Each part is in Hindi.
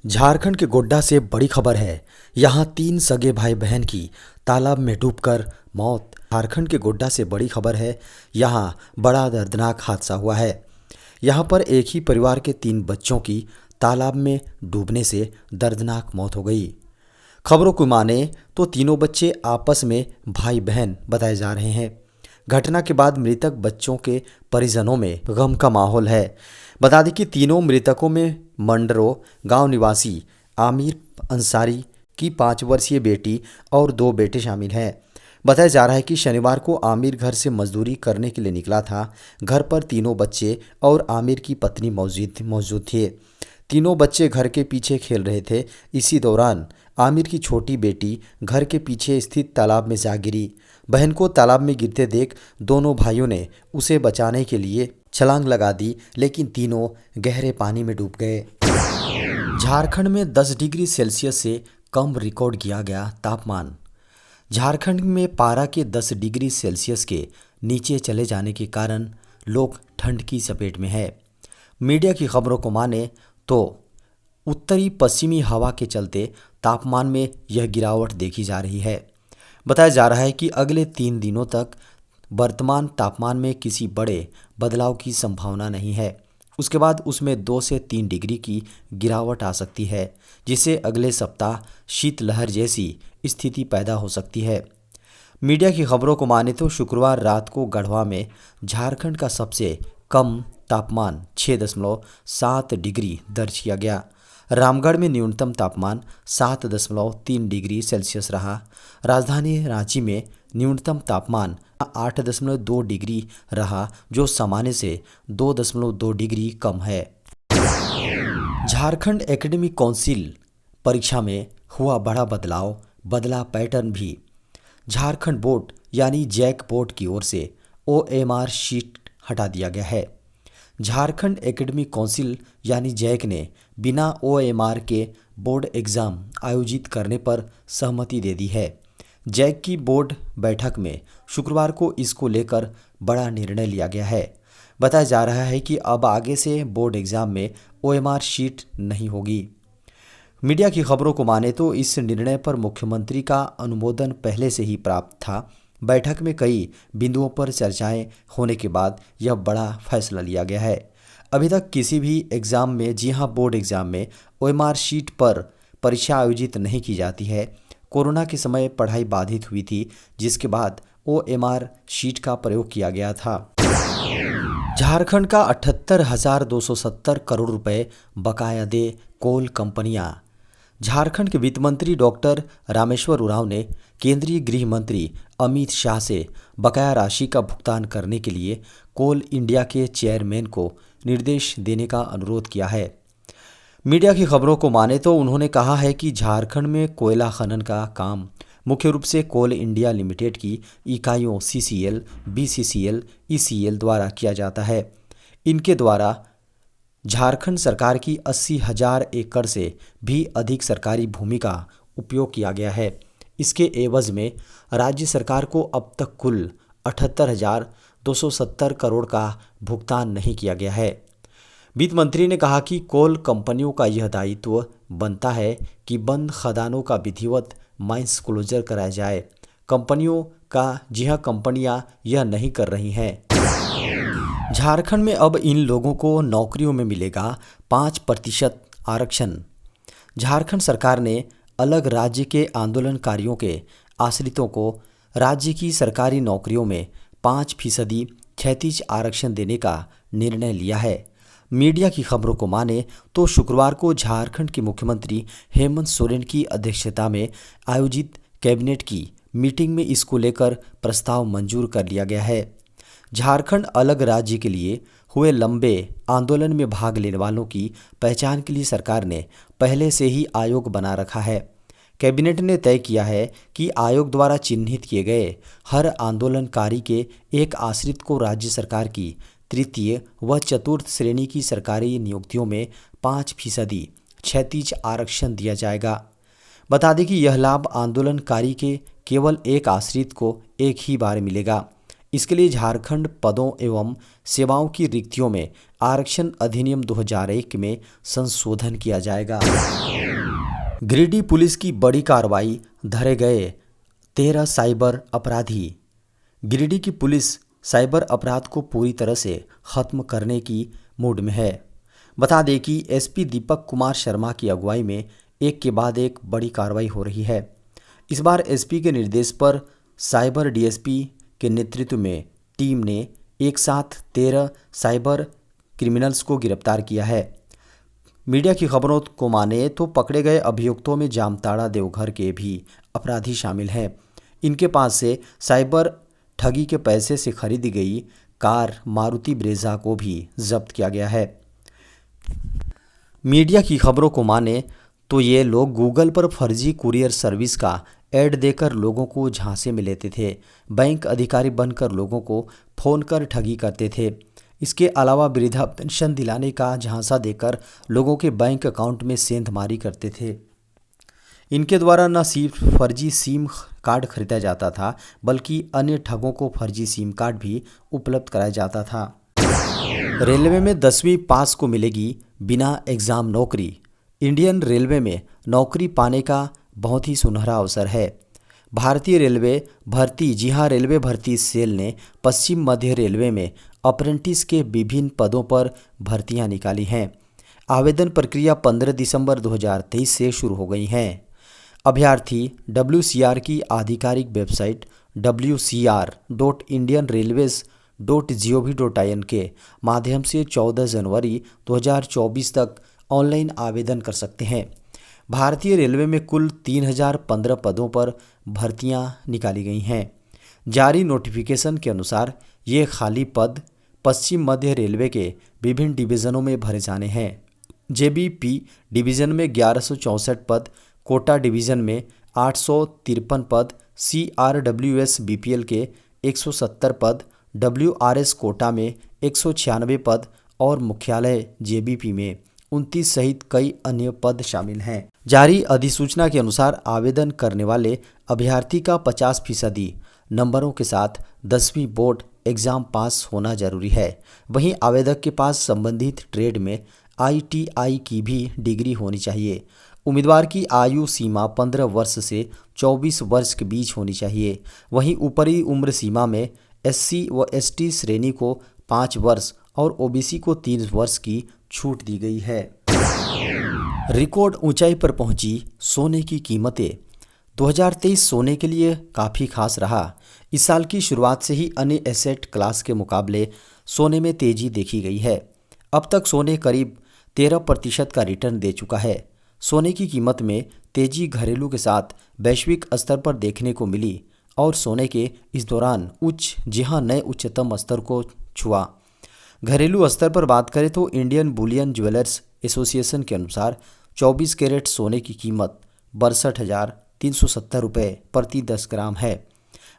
झारखंड के गोड्डा से बड़ी खबर है। यहां 3 सगे भाई बहन की तालाब में डूबकर मौत। झारखंड के गोड्डा से बड़ी खबर है। यहां बड़ा दर्दनाक हादसा हुआ है। यहां पर एक ही परिवार के 3 बच्चों की तालाब में डूबने से दर्दनाक मौत हो गई। खबरों को माने तो तीनों बच्चे आपस में भाई बहन बताए जा रहे हैं। घटना के बाद मृतक बच्चों के परिजनों में गम का माहौल है। बता दें कि तीनों मृतकों में मंडरो गांव निवासी आमिर अंसारी की 5 वर्षीय बेटी और 2 बेटे शामिल हैं। बताया जा रहा है कि शनिवार को आमिर घर से मजदूरी करने के लिए निकला था। घर पर तीनों बच्चे और आमिर की पत्नी मौजूद थे। तीनों बच्चे घर के पीछे खेल रहे थे। इसी दौरान आमिर की छोटी बेटी घर के पीछे स्थित तालाब में जा गिरी। बहन को तालाब में गिरते देख दोनों भाइयों ने उसे बचाने के लिए छलांग लगा दी, लेकिन तीनों गहरे पानी में डूब गए। झारखंड में 10 डिग्री सेल्सियस से कम रिकॉर्ड किया गया तापमान। झारखंड में पारा के 10 डिग्री सेल्सियस के नीचे चले जाने के कारण लोग ठंड की चपेट में है। मीडिया की खबरों को माने तो उत्तरी पश्चिमी हवा के चलते तापमान में यह गिरावट देखी जा रही है। बताया जा रहा है कि अगले 3 दिनों तक वर्तमान तापमान में किसी बड़े बदलाव की संभावना नहीं है। उसके बाद उसमें 2 से 3 डिग्री की गिरावट आ सकती है, जिससे अगले सप्ताह शीतलहर जैसी स्थिति पैदा हो सकती है। मीडिया की खबरों को माने तो शुक्रवार रात को गढ़वा में झारखंड का सबसे कम तापमान 6.7 डिग्री दर्ज किया गया। रामगढ़ में न्यूनतम तापमान 7.3 डिग्री सेल्सियस रहा। राजधानी रांची में न्यूनतम तापमान 8.2 डिग्री रहा, जो सामान्य से 2.2 डिग्री कम है। झारखंड एकेडमिक काउंसिल परीक्षा में हुआ बड़ा बदलाव, बदला पैटर्न भी। झारखंड बोर्ड यानी जैक बोर्ड की ओर से OMR शीट हटा दिया गया है। झारखंड एकेडमिक काउंसिल यानी जैक ने बिना OMR के बोर्ड एग्ज़ाम आयोजित करने पर सहमति दे दी है। जैक की बोर्ड बैठक में शुक्रवार को इसको लेकर बड़ा निर्णय लिया गया है। बताया जा रहा है कि अब आगे से बोर्ड एग्ज़ाम में OMR शीट नहीं होगी। मीडिया की खबरों को माने तो इस निर्णय पर मुख्यमंत्री का अनुमोदन पहले से ही प्राप्त था। बैठक में कई बिंदुओं पर चर्चाएं होने के बाद यह बड़ा फैसला लिया गया है। अभी तक किसी भी एग्ज़ाम में, जी हां, बोर्ड एग्ज़ाम में OMR शीट पर परीक्षा आयोजित नहीं की जाती है। कोरोना के समय पढ़ाई बाधित हुई थी, जिसके बाद OMR शीट का प्रयोग किया गया था। झारखंड का 78,270 करोड़ रुपए बकाया दे कोल कंपनियां। झारखंड के वित्त मंत्री डॉक्टर रामेश्वर उरांव ने केंद्रीय गृह मंत्री अमित शाह से बकाया राशि का भुगतान करने के लिए कोल इंडिया के चेयरमैन को निर्देश देने का अनुरोध किया है। मीडिया की खबरों को माने तो उन्होंने कहा है कि झारखंड में कोयला खनन का काम मुख्य रूप से कोल इंडिया लिमिटेड की इकाइयों CCL, BCCL, ECL द्वारा किया जाता है। इनके द्वारा झारखंड सरकार की 80,000 एकड़ से भी अधिक सरकारी भूमि का उपयोग किया गया है। इसके एवज में राज्य सरकार को अब तक कुल 78,270 करोड़ का भुगतान नहीं किया गया है। वित्त मंत्री ने कहा कि कोल कंपनियों का यह दायित्व बनता है कि बंद खदानों का विधिवत माइंस क्लोजर कराया जाए। कंपनियों कंपनियां यह नहीं कर रही हैं। झारखंड में अब इन लोगों को नौकरियों में मिलेगा 5% आरक्षण। झारखंड सरकार ने अलग राज्य के आंदोलनकारियों के आश्रितों को राज्य की सरकारी नौकरियों में 5% क्षैतिज आरक्षण देने का निर्णय लिया है। मीडिया की खबरों को माने तो शुक्रवार को झारखंड के मुख्यमंत्री हेमंत सोरेन की अध्यक्षता में आयोजित कैबिनेट की मीटिंग में इसको लेकर प्रस्ताव मंजूर कर लिया गया है। झारखंड अलग राज्य के लिए हुए लंबे आंदोलन में भाग लेने वालों की पहचान के लिए सरकार ने पहले से ही आयोग बना रखा है। कैबिनेट ने तय किया है कि आयोग द्वारा चिन्हित किए गए हर आंदोलनकारी के एक आश्रित को राज्य सरकार की तृतीय व चतुर्थ श्रेणी की सरकारी नियुक्तियों में 5% क्षैतिज आरक्षण दिया जाएगा। बता दें कि यह लाभ आंदोलनकारी के केवल एक आश्रित को एक ही बार मिलेगा। इसके लिए झारखंड पदों एवं सेवाओं की रिक्तियों में आरक्षण अधिनियम 2001 में संशोधन किया जाएगा। गिरिडीह पुलिस की बड़ी कार्रवाई, धरे गए 13 साइबर अपराधी। गिरिडीह की पुलिस साइबर अपराध को पूरी तरह से खत्म करने की मूड में है। बता दें कि एसपी दीपक कुमार शर्मा की अगुवाई में एक के बाद एक बड़ी कार्रवाई हो रही है। इस बार एसपी के निर्देश पर साइबर डीएसपी के नेतृत्व में टीम ने एक साथ 13 साइबर क्रिमिनल्स को गिरफ्तार किया है। मीडिया की खबरों को माने तो पकड़े गए अभियुक्तों में जामताड़ा देवघर के भी अपराधी शामिल हैं। इनके पास से साइबर ठगी के पैसे से खरीदी गई कार मारुति ब्रेजा को भी जब्त किया गया है। मीडिया की खबरों को माने तो ये लोग गूगल पर फर्जी कुरियर सर्विस का ऐड देकर लोगों को झांसे में लेते थे। बैंक अधिकारी बनकर लोगों को फ़ोन कर ठगी करते थे। इसके अलावा वृद्धा पेंशन दिलाने का झांसा देकर लोगों के बैंक अकाउंट में सेंधमारी करते थे। इनके द्वारा न सिर्फ फर्जी सिम कार्ड खरीदा जाता था, बल्कि अन्य ठगों को फर्जी सिम कार्ड भी उपलब्ध कराया जाता था। रेलवे में 10वीं पास को मिलेगी बिना एग्ज़ाम नौकरी। इंडियन रेलवे में नौकरी पाने का बहुत ही सुनहरा अवसर है। भारतीय रेलवे भर्ती रेलवे भर्ती सेल ने पश्चिम मध्य रेलवे में अप्रेंटिस के विभिन्न पदों पर भर्तियां निकाली हैं। आवेदन प्रक्रिया 15 दिसंबर 2023 से शुरू हो गई हैं। अभ्यर्थी WCR की आधिकारिक वेबसाइट wcr.indianrailways.gov.in के माध्यम से 14 जनवरी 2024 तक ऑनलाइन आवेदन कर सकते हैं। भारतीय रेलवे में कुल 3015 पदों पर भर्तियां निकाली गई हैं। जारी नोटिफिकेशन के अनुसार ये खाली पद पश्चिम मध्य रेलवे के विभिन्न डिवीज़नों में भरे जाने हैं। JBP डिवीज़न में 1164 पद, कोटा डिवीज़न में 853 पद, CRWS BPL के 170 पद, WRS कोटा में 196 पद और मुख्यालय JBP में 29 सहित कई अन्य पद शामिल हैं। जारी अधिसूचना के अनुसार आवेदन करने वाले अभ्यर्थी का 50% नंबरों के साथ 10वीं बोर्ड एग्ज़ाम पास होना जरूरी है। वहीं आवेदक के पास संबंधित ट्रेड में ITI की भी डिग्री होनी चाहिए। उम्मीदवार की आयु सीमा 15 वर्ष से 24 वर्ष के बीच होनी चाहिए। वहीं ऊपरी उम्र सीमा में SC व ST श्रेणी को 5 वर्ष और OBC को 3 वर्ष की छूट दी गई है। रिकॉर्ड ऊंचाई पर पहुंची सोने की कीमतें। 2023 सोने के लिए काफ़ी खास रहा। इस साल की शुरुआत से ही अन्य एसेट क्लास के मुकाबले सोने में तेजी देखी गई है। अब तक सोने करीब 13% का रिटर्न दे चुका है। सोने की कीमत में तेजी घरेलू के साथ वैश्विक स्तर पर देखने को मिली और सोने के इस दौरान नए उच्चतम स्तर को छुआ। घरेलू स्तर पर बात करें तो इंडियन बुलियन ज्वेलर्स एसोसिएशन के अनुसार 24 कैरेट सोने की कीमत 62,370 रुपये प्रति 10 ग्राम है।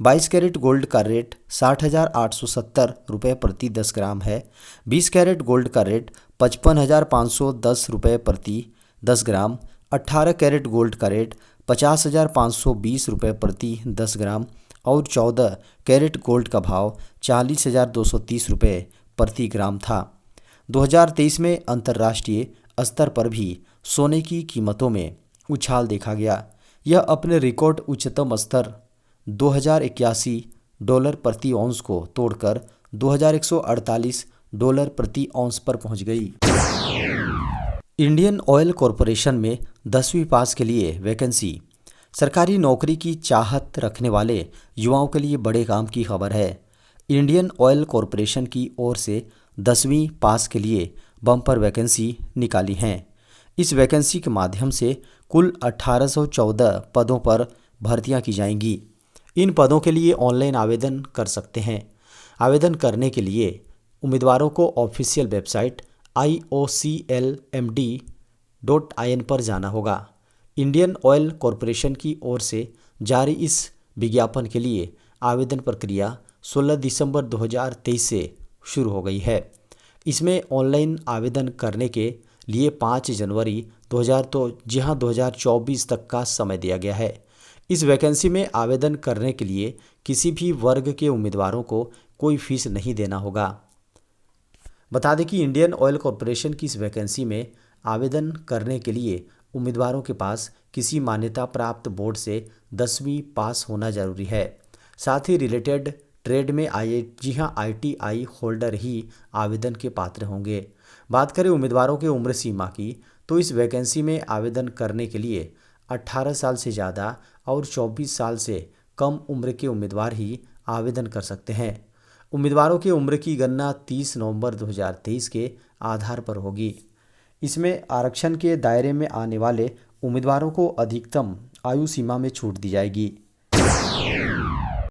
22 कैरेट गोल्ड का रेट 60,870 रुपये प्रति 10 ग्राम है। 20 कैरेट गोल्ड का रेट 55,510 रुपये प्रति 10 ग्राम। 18 कैरेट गोल्ड का रेट 50,520 रुपये प्रति 10 ग्राम और 14 कैरेट गोल्ड का भाव 40,230 रुपये प्रति ग्राम था। 2023 में अंतर्राष्ट्रीय स्तर पर भी सोने की कीमतों में उछाल देखा गया। यह अपने रिकॉर्ड उच्चतम स्तर $2,081 प्रति औंस को तोड़कर $2,148 प्रति औंस पर पहुंच गई। इंडियन ऑयल कॉरपोरेशन में 10वीं पास के लिए वैकेंसी। सरकारी नौकरी की चाहत रखने वाले युवाओं के लिए बड़े काम की खबर है। इंडियन ऑयल कॉरपोरेशन की ओर से 10वीं पास के लिए बम्पर वैकेंसी निकाली हैं। इस वैकेंसी के माध्यम से कुल 1814 पदों पर भर्तियां की जाएंगी। इन पदों के लिए ऑनलाइन आवेदन कर सकते हैं। आवेदन करने के लिए उम्मीदवारों को ऑफिशियल वेबसाइट ioclmd.in पर जाना होगा। इंडियन ऑयल कॉरपोरेशन की ओर से जारी इस विज्ञापन के लिए आवेदन प्रक्रिया 16 दिसंबर 2023 से शुरू हो गई है। इसमें ऑनलाइन आवेदन करने के लिए 5 जनवरी 2024 तक का समय दिया गया है। इस वैकेंसी में आवेदन करने के लिए किसी भी वर्ग के उम्मीदवारों को कोई फीस नहीं देना होगा। बता दें कि इंडियन ऑयल कॉरपोरेशन की इस वैकेंसी में आवेदन करने के लिए उम्मीदवारों के पास किसी मान्यता प्राप्त बोर्ड से 10वीं पास होना जरूरी है। साथ ही रिलेटेड ट्रेड में ITI होल्डर ही आवेदन के पात्र होंगे। बात करें उम्मीदवारों के उम्र सीमा की, तो इस वैकेंसी में आवेदन करने के लिए 18 साल से ज़्यादा और 24 साल से कम उम्र के उम्मीदवार ही आवेदन कर सकते हैं। उम्मीदवारों की उम्र की गणना 30 नवंबर 2023 के आधार पर होगी। इसमें आरक्षण के दायरे में आने वाले उम्मीदवारों को अधिकतम आयु सीमा में छूट दी जाएगी।